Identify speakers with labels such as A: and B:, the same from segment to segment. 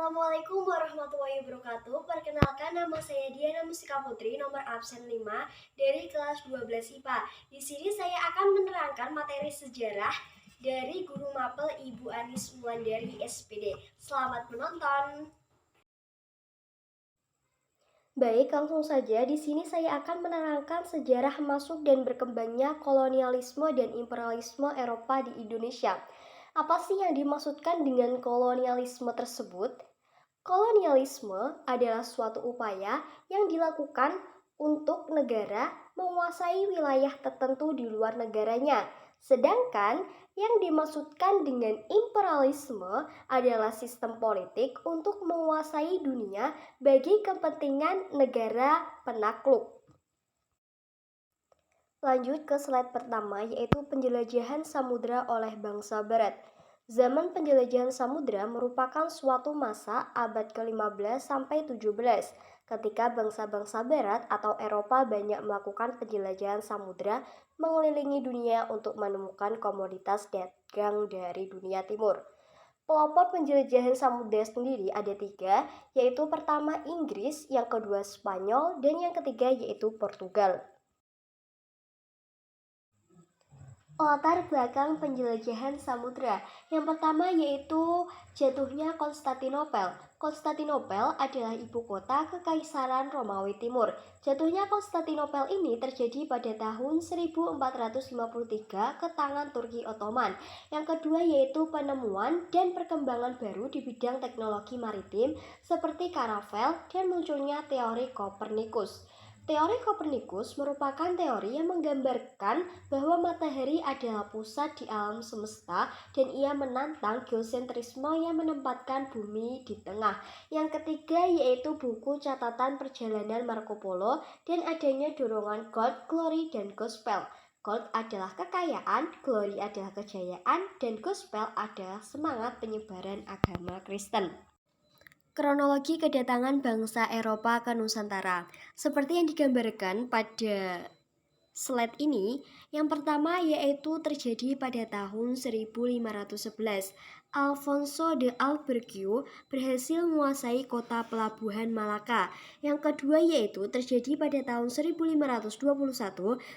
A: Assalamualaikum warahmatullahi wabarakatuh. Perkenalkan, nama saya Diana Mustika Putri, nomor absen 5 dari kelas 12 IPA. Di sini saya akan menerangkan materi sejarah dari Guru Mapel Ibu Anis Wulandari SPD. Selamat menonton. Baik, langsung saja. Di sini saya akan menerangkan sejarah masuk dan berkembangnya kolonialisme dan imperialisme Eropa di Indonesia. Apa sih yang dimaksudkan dengan kolonialisme tersebut? Kolonialisme adalah suatu upaya yang dilakukan untuk negara menguasai wilayah tertentu di luar negaranya. Sedangkan yang dimaksudkan dengan imperialisme adalah sistem politik untuk menguasai dunia bagi kepentingan negara penakluk. Lanjut ke slide pertama, yaitu penjelajahan samudra oleh bangsa barat. Zaman penjelajahan samudra merupakan suatu masa abad ke-15 sampai 17 ketika bangsa-bangsa barat atau Eropa banyak melakukan penjelajahan samudra mengelilingi dunia untuk menemukan komoditas dagang dari dunia timur. Pelopor penjelajahan samudra sendiri ada 3, yaitu pertama Inggris, yang kedua Spanyol, dan yang ketiga yaitu Portugal. Latar belakang penjelajahan samudra. Yang pertama yaitu jatuhnya Konstantinopel. Konstantinopel adalah ibu kota Kekaisaran Romawi Timur. Jatuhnya Konstantinopel ini terjadi pada tahun 1453 ke tangan Turki Ottoman. Yang kedua yaitu penemuan dan perkembangan baru di bidang teknologi maritim seperti karavel dan munculnya teori Kopernikus. Teori Kopernikus merupakan teori yang menggambarkan bahwa matahari adalah pusat di alam semesta dan ia menantang geosentrisme yang menempatkan bumi di tengah. Yang ketiga yaitu buku catatan perjalanan Marco Polo dan adanya dorongan gold, glory, dan gospel. Gold adalah kekayaan, glory adalah kejayaan, dan gospel adalah semangat penyebaran agama Kristen. Kronologi kedatangan bangsa Eropa ke Nusantara. Seperti yang digambarkan pada slide ini, yang pertama yaitu terjadi pada tahun 1511. Alfonso de Albuquerque berhasil menguasai kota pelabuhan Malaka. Yang kedua yaitu terjadi pada tahun 1521,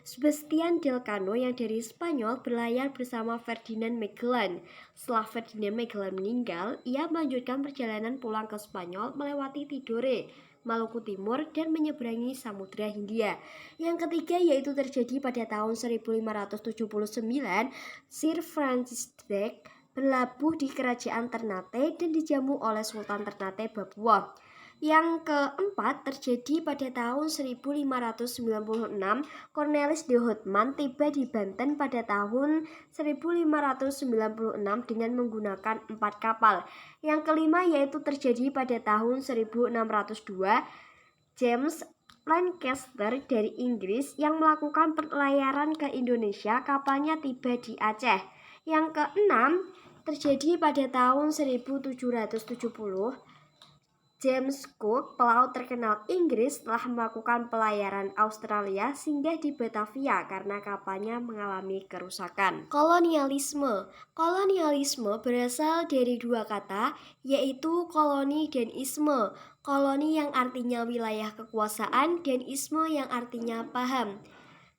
A: Sebastian Delcano yang dari Spanyol berlayar bersama Ferdinand Magellan. Setelah Ferdinand Magellan meninggal, ia melanjutkan perjalanan pulang ke Spanyol melewati Tidore, Maluku Timur, dan menyeberangi Samudra Hindia. Yang ketiga yaitu terjadi pada tahun 1579, Sir Francis Drake berlabuh di kerajaan Ternate dan dijamu oleh Sultan Ternate Papua. Yang keempat terjadi pada tahun 1596, Cornelis de Houtman tiba di Banten pada tahun 1596 dengan menggunakan 4 kapal. Yang kelima yaitu terjadi pada tahun 1602, James Lancaster dari Inggris yang melakukan pelayaran ke Indonesia, kapalnya tiba di Aceh. Yang keenam terjadi pada tahun 1770, James Cook, pelaut terkenal Inggris, telah melakukan pelayaran Australia singgah di Batavia karena kapalnya mengalami kerusakan. Kolonialisme. Kolonialisme berasal dari dua kata, yaitu koloni dan isme. Koloni yang artinya wilayah kekuasaan dan isme yang artinya paham.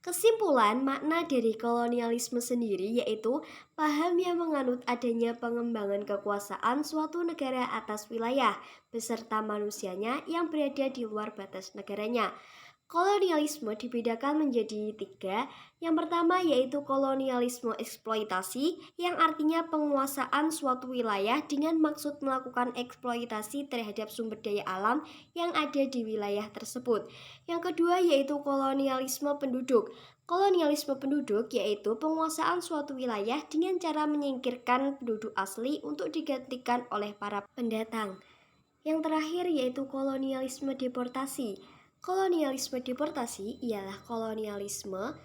A: Kesimpulan makna dari kolonialisme sendiri yaitu paham yang menganut adanya pengembangan kekuasaan suatu negara atas wilayah beserta manusianya yang berada di luar batas negaranya. Kolonialisme dibedakan menjadi 3. Yang pertama yaitu kolonialisme eksploitasi, yang artinya penguasaan suatu wilayah dengan maksud melakukan eksploitasi terhadap sumber daya alam yang ada di wilayah tersebut. Yang kedua yaitu kolonialisme penduduk. Kolonialisme penduduk yaitu penguasaan suatu wilayah dengan cara menyingkirkan penduduk asli untuk digantikan oleh para pendatang. Yang terakhir yaitu kolonialisme deportasi. Kolonialisme deportasi ialah kolonialisme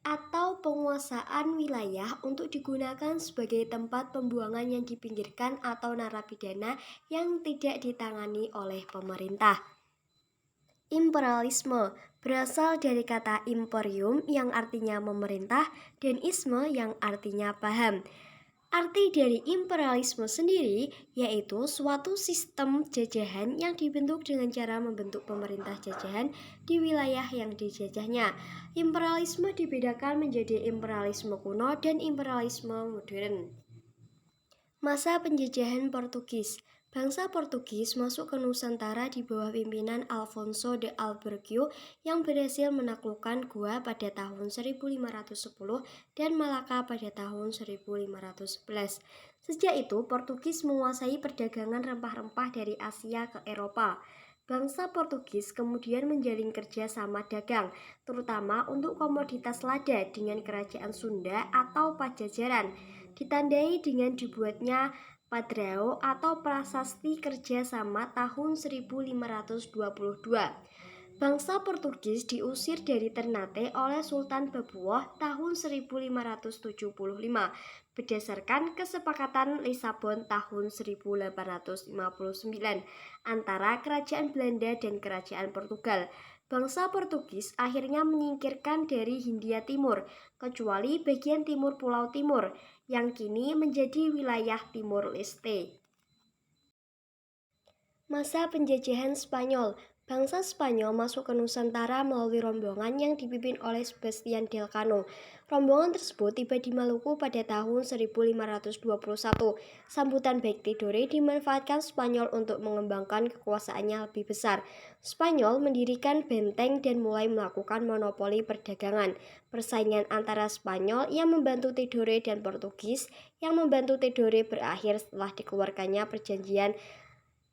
A: atau penguasaan wilayah untuk digunakan sebagai tempat pembuangan yang dipinggirkan atau narapidana yang tidak ditangani oleh pemerintah. Imperialisme berasal dari kata imperium yang artinya memerintah dan isme yang artinya paham. Arti dari imperialisme sendiri yaitu suatu sistem jajahan yang dibentuk dengan cara membentuk pemerintah jajahan di wilayah yang dijajahnya. Imperialisme dibedakan menjadi imperialisme kuno dan imperialisme modern. Masa penjajahan Portugis. Bangsa Portugis masuk ke Nusantara di bawah pimpinan Alfonso de Albuquerque yang berhasil menaklukkan Goa pada tahun 1510 dan Malaka pada tahun 1511. Sejak itu, Portugis menguasai perdagangan rempah-rempah dari Asia ke Eropa. Bangsa Portugis kemudian menjalin kerjasama dagang, terutama untuk komoditas lada dengan kerajaan Sunda atau Pajajaran, ditandai dengan dibuatnya Padrao atau Prasasti Kerjasama tahun 1522. Bangsa Portugis diusir dari Ternate oleh Sultan Babuah tahun 1575 berdasarkan kesepakatan Lisabon tahun 1859 antara Kerajaan Belanda dan Kerajaan Portugal. Bangsa Portugis akhirnya menyingkirkan dari Hindia Timur, kecuali bagian timur Pulau Timur, yang kini menjadi wilayah Timor Leste. Masa penjajahan Spanyol. Bangsa Spanyol masuk ke Nusantara melalui rombongan yang dipimpin oleh Sebastian del Cano. Rombongan tersebut tiba di Maluku pada tahun 1521. Sambutan baik Tidore dimanfaatkan Spanyol untuk mengembangkan kekuasaannya lebih besar. Spanyol mendirikan benteng dan mulai melakukan monopoli perdagangan. Persaingan antara Spanyol yang membantu Tidore dan Portugis yang membantu Tidore berakhir setelah dikeluarkannya perjanjian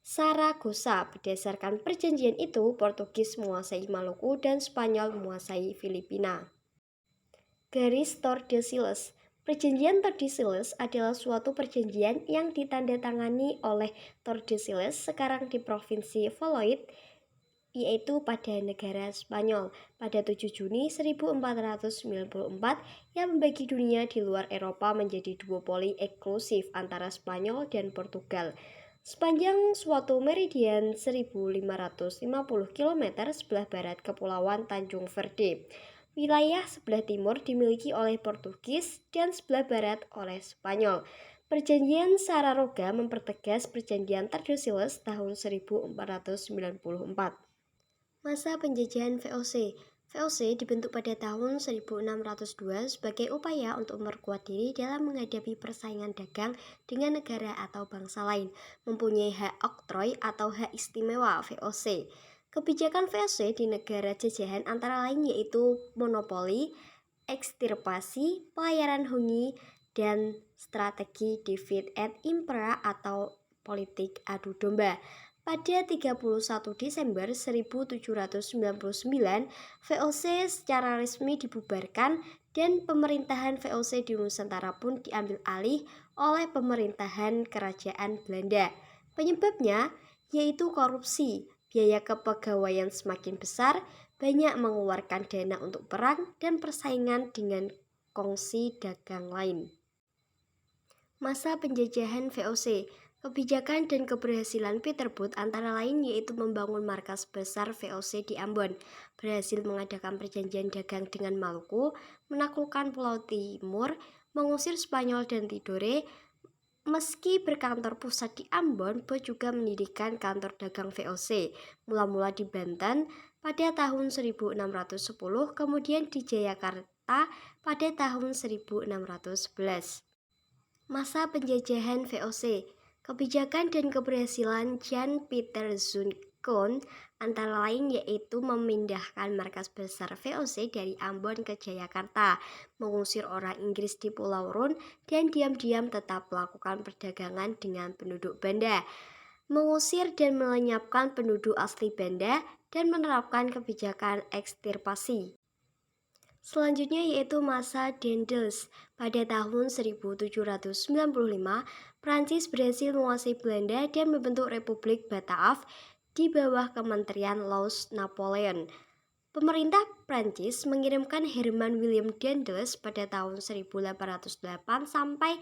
A: Saragossa. Berdasarkan perjanjian itu, Portugis menguasai Maluku dan Spanyol menguasai Filipina. Garis Tordesillas. Perjanjian Tordesillas adalah suatu perjanjian yang ditandatangani oleh Tordesillas sekarang di Provinsi Valladolid, yaitu pada negara Spanyol pada 7 Juni 1494 yang membagi dunia di luar Eropa menjadi duopoli eksklusif antara Spanyol dan Portugal. Sepanjang suatu meridian 1550 km sebelah barat Kepulauan Tanjung Verde. Wilayah sebelah timur dimiliki oleh Portugis dan sebelah barat oleh Spanyol. Perjanjian Saragossa mempertegas perjanjian Tordesillas tahun 1494. Masa penjajahan VOC. VOC dibentuk pada tahun 1602 sebagai upaya untuk memperkuat diri dalam menghadapi persaingan dagang dengan negara atau bangsa lain, mempunyai hak oktroi atau hak istimewa VOC. Kebijakan VOC di negara jajahan antara lain yaitu monopoli, ekstirpasi, pelayaran hungi, dan strategi divide et impera atau politik adu domba. Pada 31 Desember 1799, VOC secara resmi dibubarkan dan pemerintahan VOC di Nusantara pun diambil alih oleh pemerintahan Kerajaan Belanda. Penyebabnya yaitu korupsi, biaya kepegawaian semakin besar, banyak mengeluarkan dana untuk perang, dan persaingan dengan kongsi dagang lain. Masa penjajahan VOC. Kebijakan dan keberhasilan Peter Booth antara lain yaitu membangun markas besar VOC di Ambon, berhasil mengadakan perjanjian dagang dengan Maluku, menaklukkan Pulau Timur, mengusir Spanyol dan Tidore. Meski berkantor pusat di Ambon, Booth juga mendirikan kantor dagang VOC, mula-mula di Banten pada tahun 1610, kemudian di Jayakarta pada tahun 1611. Masa penjajahan VOC. Kebijakan dan keberhasilan Jan Pieter Zoon antara lain yaitu memindahkan markas besar VOC dari Ambon ke Jayakarta, mengusir orang Inggris di Pulau Rune, dan diam-diam tetap melakukan perdagangan dengan penduduk Banda, mengusir dan melenyapkan penduduk asli Banda, dan menerapkan kebijakan ekstirpasi. Selanjutnya yaitu masa Daendels. Pada tahun 1795, Prancis berhasil menguasai Belanda dan membentuk Republik Bataaf di bawah Kementerian Laos Napoleon. Pemerintah Prancis mengirimkan Herman William Daendels pada tahun 1808 sampai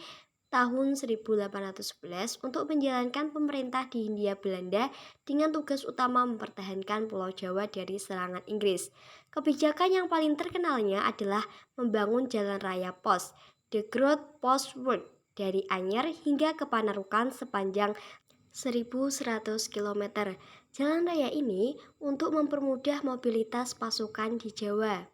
A: tahun 1811 untuk menjalankan pemerintah di Hindia Belanda dengan tugas utama mempertahankan Pulau Jawa dari serangan Inggris. Kebijakan yang paling terkenalnya adalah membangun jalan raya pos, The Groot Post Road, dari Anyer hingga ke Panarukan sepanjang 1.100 km. Jalan raya ini untuk mempermudah mobilitas pasukan di Jawa.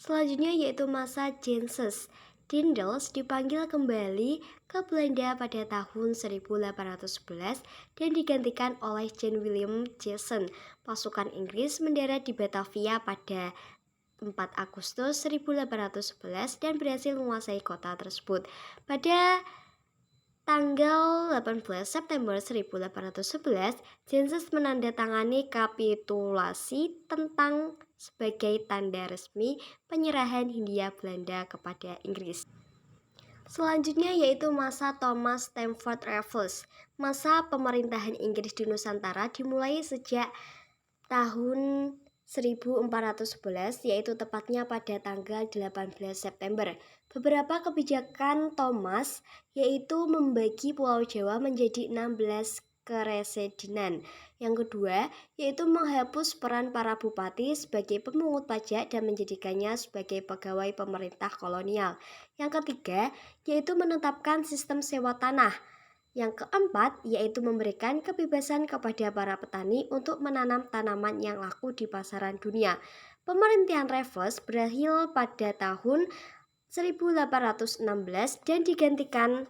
A: Selanjutnya yaitu masa Jenses. Daendels dipanggil kembali ke Belanda pada tahun 1811 dan digantikan oleh Jan Willem Jason. Pasukan Inggris mendarat di Batavia pada 4 Agustus 1811 dan berhasil menguasai kota tersebut. Pada tanggal 18 September 1811, Jenses menandatangani kapitulasi tentang sebagai tanda resmi penyerahan Hindia Belanda kepada Inggris. Selanjutnya yaitu masa Thomas Stamford Raffles. Masa pemerintahan Inggris di Nusantara dimulai sejak tahun 1411, yaitu tepatnya pada tanggal 18 September. Beberapa kebijakan Thomas yaitu membagi Pulau Jawa menjadi 16 keresidenan. Yang kedua yaitu menghapus peran para bupati sebagai pemungut pajak dan menjadikannya sebagai pegawai pemerintah kolonial. Yang ketiga yaitu menetapkan sistem sewa tanah. Yang keempat yaitu memberikan kebebasan kepada para petani untuk menanam tanaman yang laku di pasaran dunia. Pemerintahan Raffles berakhir pada tahun 1816 dan digantikan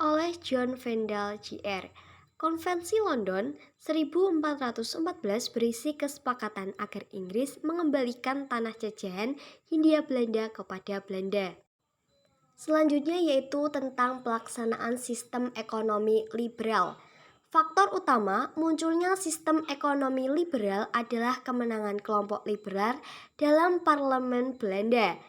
A: oleh John Vendale Jr. Konvensi London 1414 berisi kesepakatan agar Inggris mengembalikan tanah jajahan Hindia Belanda kepada Belanda. Selanjutnya yaitu tentang pelaksanaan sistem ekonomi liberal. Faktor utama munculnya sistem ekonomi liberal adalah kemenangan kelompok liberal dalam parlemen Belanda.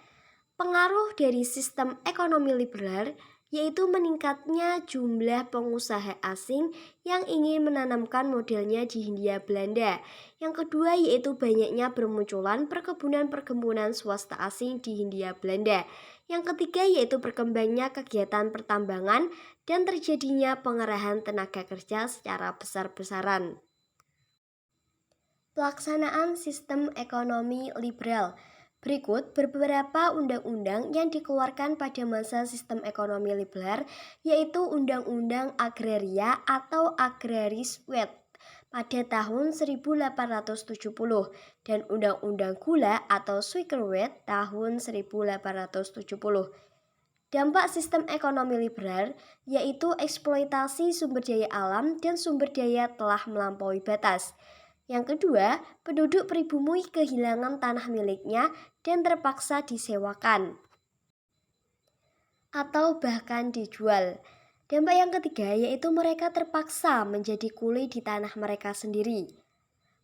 A: Pengaruh dari sistem ekonomi liberal yaitu meningkatnya jumlah pengusaha asing yang ingin menanamkan modelnya di Hindia Belanda. Yang kedua yaitu banyaknya bermunculan perkebunan-perkebunan swasta asing di Hindia Belanda. Yang ketiga yaitu berkembangnya kegiatan pertambangan dan terjadinya pengerahan tenaga kerja secara besar-besaran. Pelaksanaan sistem ekonomi liberal. Berikut beberapa undang-undang yang dikeluarkan pada masa sistem ekonomi liberal, yaitu Undang-Undang Agraria atau Agraris Wet pada tahun 1870 dan Undang-Undang Gula atau Suikerwet tahun 1870. Dampak sistem ekonomi liberal yaitu eksploitasi sumber daya alam dan sumber daya telah melampaui batas. Yang kedua, penduduk pribumi kehilangan tanah miliknya dan terpaksa disewakan atau bahkan dijual. Dampak yang ketiga yaitu mereka terpaksa menjadi kuli di tanah mereka sendiri.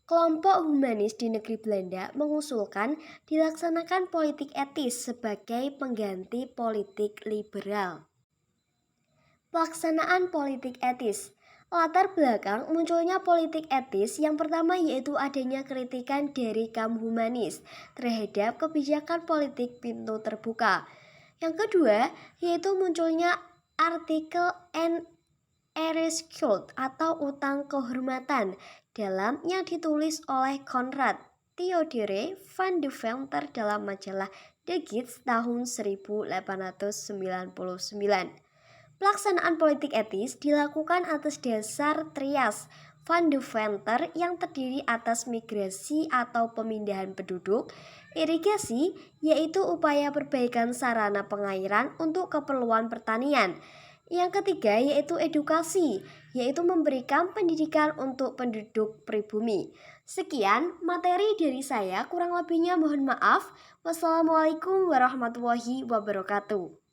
A: Kelompok humanis di negeri Belanda mengusulkan dilaksanakan politik etis sebagai pengganti politik liberal. Pelaksanaan politik etis. Latar belakang munculnya politik etis yang pertama yaitu adanya kritikan dari kaum humanis terhadap kebijakan politik pintu terbuka. Yang kedua yaitu munculnya artikel Ehrenschuld atau utang kehormatan dalam yang ditulis oleh Konrad Theodore van de Venter dalam majalah De Gids tahun 1899. Pelaksanaan politik etis dilakukan atas dasar trias van de Venter yang terdiri atas migrasi atau pemindahan penduduk, irigasi yaitu upaya perbaikan sarana pengairan untuk keperluan pertanian. Yang ketiga yaitu edukasi, yaitu memberikan pendidikan untuk penduduk pribumi. Sekian materi dari saya, kurang lebihnya mohon maaf. Wassalamualaikum warahmatullahi wabarakatuh.